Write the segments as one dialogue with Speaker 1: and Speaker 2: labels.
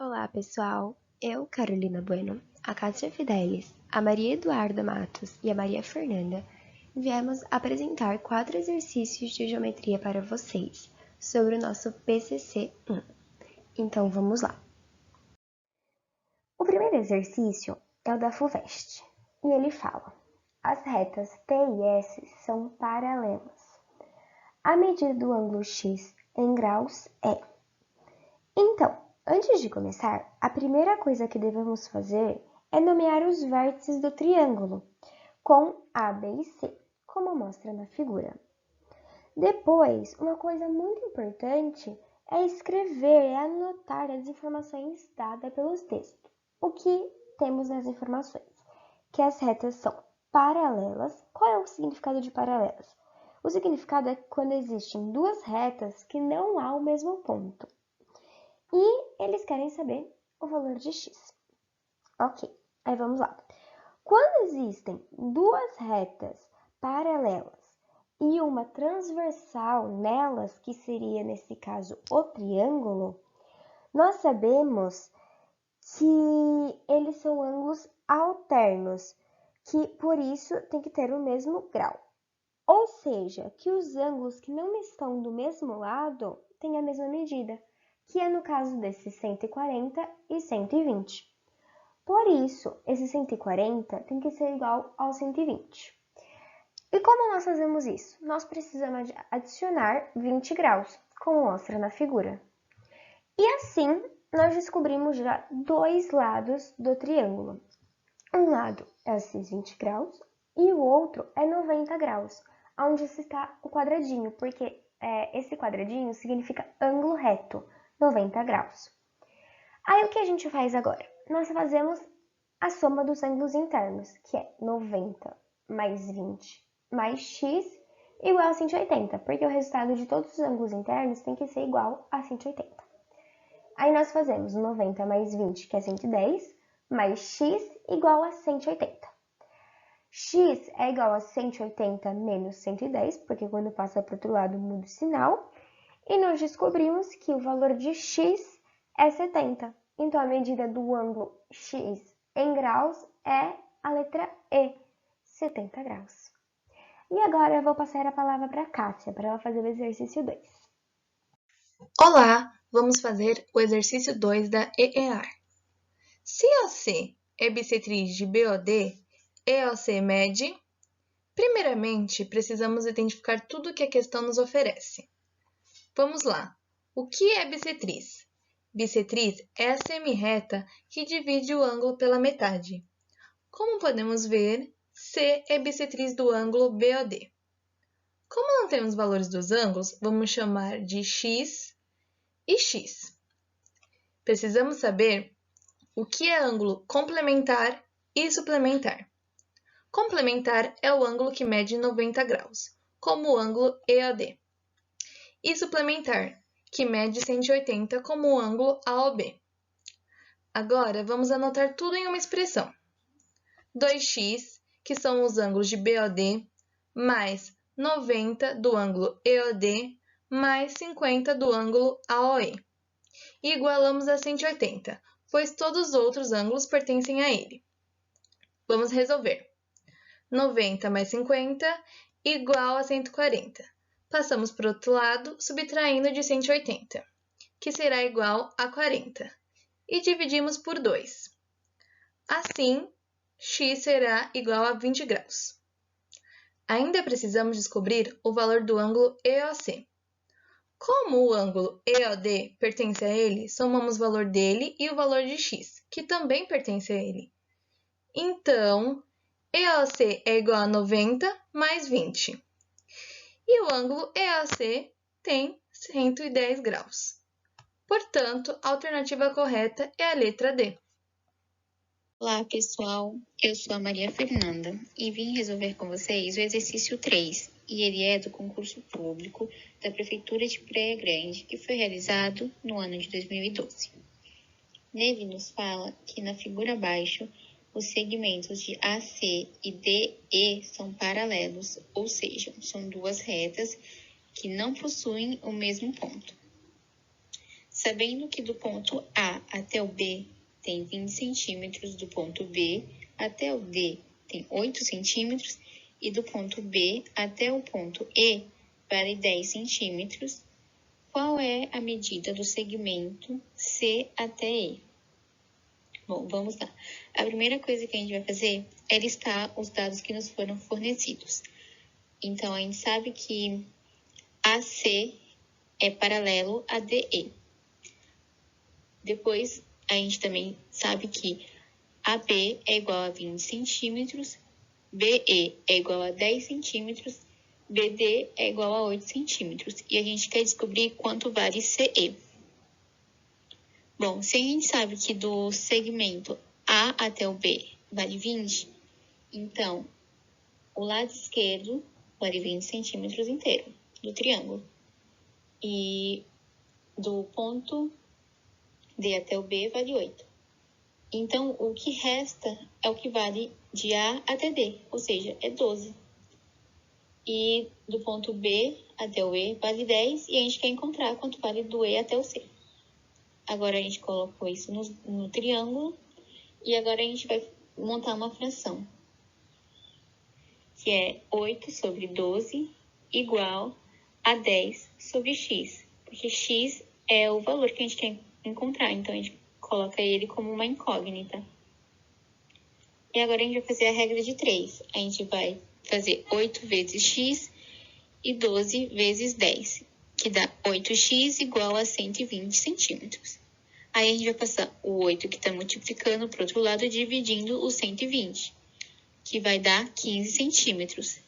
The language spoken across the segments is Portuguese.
Speaker 1: Olá, pessoal! Eu, Carolina Bueno, a Cássia Fidelis, a Maria Eduarda Matos e a Maria Fernanda viemos apresentar 4 exercícios de geometria para vocês sobre o nosso PCC 1. Então, vamos lá! O primeiro exercício é o da FUVEST e ele fala: as retas T e S são paralelas. A medida do ângulo X em graus é. Então, antes de começar, a primeira coisa que devemos fazer é nomear os vértices do triângulo, com A, B e C, como mostra na figura. Depois, uma coisa muito importante é escrever e anotar as informações dadas pelos textos. O que temos nas informações? Que as retas são paralelas. Qual é o significado de paralelas? O significado é quando existem duas retas que não há o mesmo ponto. E eles querem saber o valor de x. Ok, aí vamos lá. Quando existem duas retas paralelas e uma transversal nelas, que seria, nesse caso, o triângulo, nós sabemos que eles são ângulos alternos, que por isso tem que ter o mesmo grau. Ou seja, que os ângulos que não estão do mesmo lado têm a mesma medida, que é no caso desses 140 e 120. Por isso, esse 140 tem que ser igual ao 120. E como nós fazemos isso? Nós precisamos adicionar 20 graus, como mostra na figura. E assim, nós descobrimos já dois lados do triângulo. Um lado é esses 20 graus e o outro é 90 graus, onde está o quadradinho, porque esse quadradinho significa ângulo reto, 90 graus. Aí o que a gente faz agora? Nós fazemos a soma dos ângulos internos, que é 90 mais 20 mais x igual a 180, porque o resultado de todos os ângulos internos tem que ser igual a 180. Aí nós fazemos 90 mais 20, que é 110, mais x igual a 180. X é igual a 180 menos 110, porque quando passa para o outro lado muda o sinal. E nós descobrimos que o valor de x é 70. Então, a medida do ângulo x em graus é a letra E, 70 graus. E agora eu vou passar a palavra para a Cássia, para ela fazer o exercício 2.
Speaker 2: Olá, vamos fazer o exercício 2 da EEAR. Se OC é bissetriz de BOD, EOC mede. Primeiramente, precisamos identificar tudo o que a questão nos oferece. Vamos lá. O que é bissetriz? Bissetriz é a semirreta que divide o ângulo pela metade. Como podemos ver, C é bissetriz do ângulo BOD. Como não temos valores dos ângulos, vamos chamar de x e x. Precisamos saber o que é ângulo complementar e suplementar. Complementar é o ângulo que mede 90 graus, como o ângulo EOD. E suplementar, que mede 180, como o ângulo AOB. Agora, vamos anotar tudo em uma expressão. 2x, que são os ângulos de BOD, mais 90 do ângulo EOD, mais 50 do ângulo AOE. E igualamos a 180, pois todos os outros ângulos pertencem a ele. Vamos resolver. 90 mais 50 igual a 140. Passamos para o outro lado, subtraindo de 180, que será igual a 40. E dividimos por 2. Assim, x será igual a 20 graus. Ainda precisamos descobrir o valor do ângulo EOC. Como o ângulo EOD pertence a ele, somamos o valor dele e o valor de x, que também pertence a ele. Então, EOC é igual a 90 mais 20. E o ângulo EOC tem 110 graus. Portanto, a alternativa correta é a letra D.
Speaker 3: Olá, pessoal. Eu sou a Maria Fernanda e vim resolver com vocês o exercício 3, e ele é do concurso público da Prefeitura de Praia Grande, que foi realizado no ano de 2012. Nele nos fala que na figura abaixo, os segmentos de AC e DE são paralelos, ou seja, são duas retas que não possuem o mesmo ponto. Sabendo que do ponto A até o B tem 20 centímetros, do ponto B até o D tem 8 centímetros e do ponto B até o ponto E vale 10 centímetros, qual é a medida do segmento C até E? Bom, vamos lá. A primeira coisa que a gente vai fazer é listar os dados que nos foram fornecidos. Então, a gente sabe que AC é paralelo a DE. Depois, a gente também sabe que AB é igual a 20 centímetros, BE é igual a 10 centímetros, BD é igual a 8 centímetros. E a gente quer descobrir quanto vale CE. Bom, se a gente sabe que do segmento A até o B vale 20, então o lado esquerdo vale 20 centímetros inteiro do triângulo. E do ponto D até o B vale 8. Então, o que resta é o que vale de A até D, ou seja, é 12. E do ponto B até o E vale 10 e a gente quer encontrar quanto vale do E até o C. Agora a gente colocou isso no triângulo e agora a gente vai montar uma fração, que é 8 sobre 12 igual a 10 sobre x, porque x é o valor que a gente quer encontrar, então a gente coloca ele como uma incógnita. E agora a gente vai fazer a regra de 3. A gente vai fazer 8 vezes x e 12 vezes 10, que dá 8x igual a 120 centímetros. Aí a gente vai passar o 8 que está multiplicando para o outro lado, dividindo o 120, que vai dar 15 centímetros.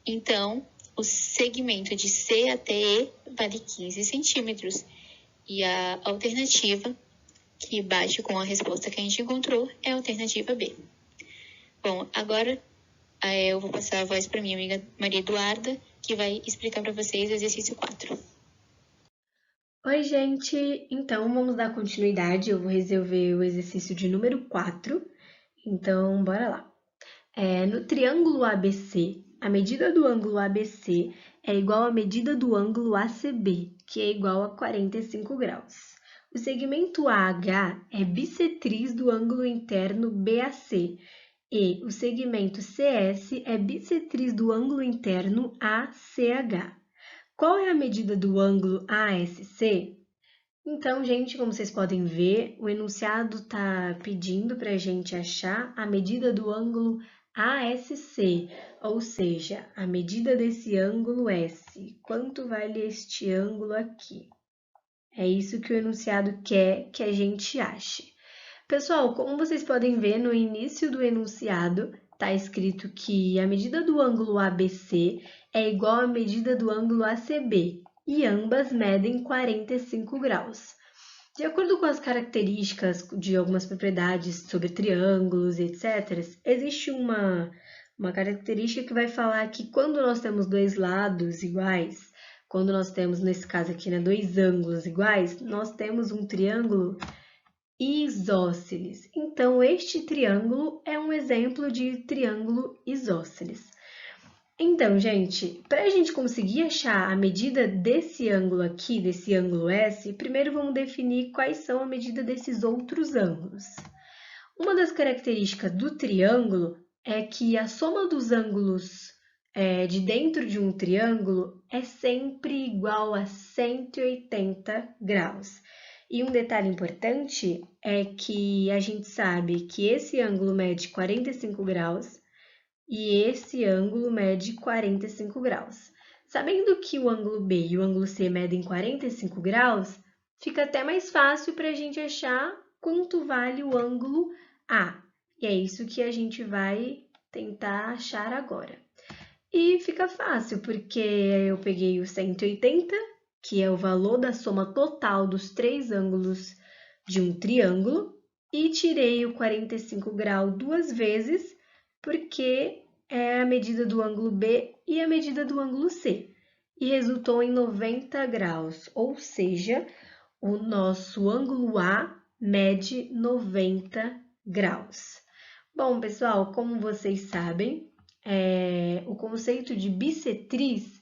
Speaker 3: Então, o segmento de C até E vale 15 centímetros. E a alternativa, que bate com a resposta que a gente encontrou, é a alternativa B. Bom, agora eu vou passar a voz para minha amiga Maria Eduarda, que vai explicar para vocês o exercício 4.
Speaker 4: Oi, gente! Então, vamos dar continuidade. Eu vou resolver o exercício de número 4. Então, bora lá. No triângulo ABC, a medida do ângulo ABC é igual à medida do ângulo ACB, que é igual a 45 graus. O segmento AH é bissetriz do ângulo interno BAC, e o segmento CS é bissetriz do ângulo interno ACH. Qual é a medida do ângulo ASC? Então, gente, como vocês podem ver, o enunciado está pedindo para a gente achar a medida do ângulo ASC, ou seja, a medida desse ângulo S. Quanto vale este ângulo aqui? É isso que o enunciado quer que a gente ache. Pessoal, como vocês podem ver, no início do enunciado está escrito que a medida do ângulo ABC é igual à medida do ângulo ACB e ambas medem 45 graus. De acordo com as características de algumas propriedades sobre triângulos, etc., existe uma característica que vai falar que quando nós temos dois lados iguais, quando nós temos, nesse caso aqui, dois ângulos iguais, nós temos um triângulo isósceles. Então, este triângulo é um exemplo de triângulo isósceles. Então, gente, para a gente conseguir achar a medida desse ângulo aqui, desse ângulo S, primeiro vamos definir quais são a medida desses outros ângulos. Uma das características do triângulo é que a soma dos ângulos de dentro de um triângulo é sempre igual a 180 graus. E um detalhe importante é que a gente sabe que esse ângulo mede 45 graus e esse ângulo mede 45 graus. Sabendo que o ângulo B e o ângulo C medem 45 graus, fica até mais fácil para a gente achar quanto vale o ângulo A. E é isso que a gente vai tentar achar agora. E fica fácil, porque eu peguei o 180, que é o valor da soma total dos três ângulos de um triângulo, e tirei o 45 graus duas vezes, porque é a medida do ângulo B e a medida do ângulo C, e resultou em 90 graus, ou seja, o nosso ângulo A mede 90 graus. Bom, pessoal, como vocês sabem, o conceito de bissetriz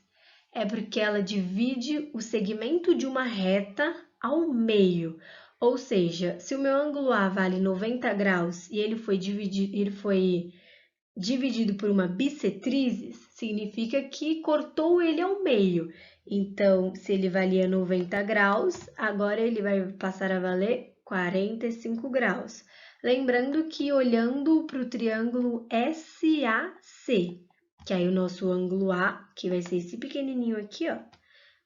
Speaker 4: é porque ela divide o segmento de uma reta ao meio. Ou seja, se o meu ângulo A vale 90 graus e ele foi dividido por uma bissetriz, significa que cortou ele ao meio. Então, se ele valia 90 graus, agora ele vai passar a valer 45 graus. Lembrando que olhando para o triângulo SAC, que aí o nosso ângulo A, que vai ser esse pequenininho aqui, ó,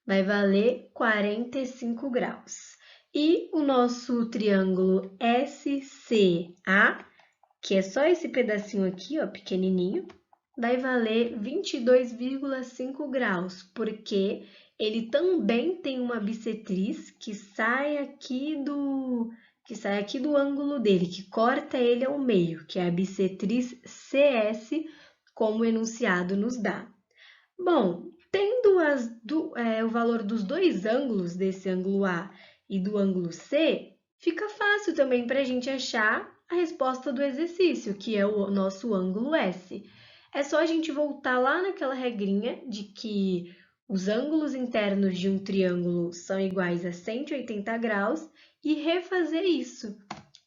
Speaker 4: vai valer 45 graus. E o nosso triângulo SCA, que é só esse pedacinho aqui, ó, pequenininho, vai valer 22,5 graus, porque ele também tem uma bissetriz que sai aqui do ângulo dele, que corta ele ao meio, que é a bissetriz CS, como o enunciado nos dá. Bom, tendo o valor dos dois ângulos, desse ângulo A e do ângulo C, fica fácil também para a gente achar a resposta do exercício, que é o nosso ângulo S. É só a gente voltar lá naquela regrinha de que os ângulos internos de um triângulo são iguais a 180 graus e refazer isso.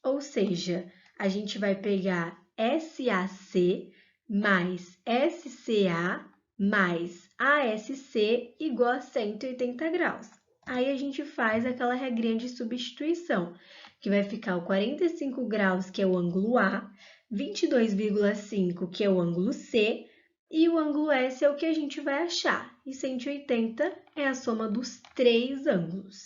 Speaker 4: Ou seja, a gente vai pegar SAC mais SCA mais ASC igual a 180 graus. Aí a gente faz aquela regrinha de substituição, que vai ficar o 45 graus, que é o ângulo A, 22,5, que é o ângulo C, e o ângulo S é o que a gente vai achar, e 180 é a soma dos três ângulos.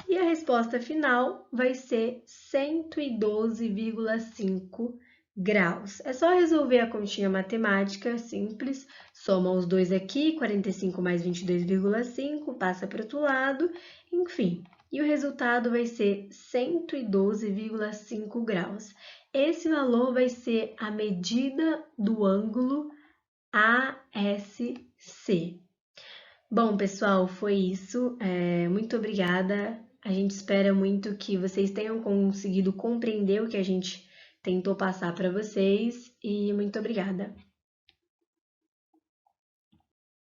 Speaker 4: E a resposta final vai ser 112,5 graus. É só resolver a continha matemática simples, soma os dois aqui, 45 mais 22,5, passa para o outro lado, enfim. E o resultado vai ser 112,5 graus. Esse valor vai ser a medida do ângulo ASC. Bom, pessoal, foi isso. Muito obrigada. A gente espera muito que vocês tenham conseguido compreender o que a gente tentou passar para vocês e muito obrigada.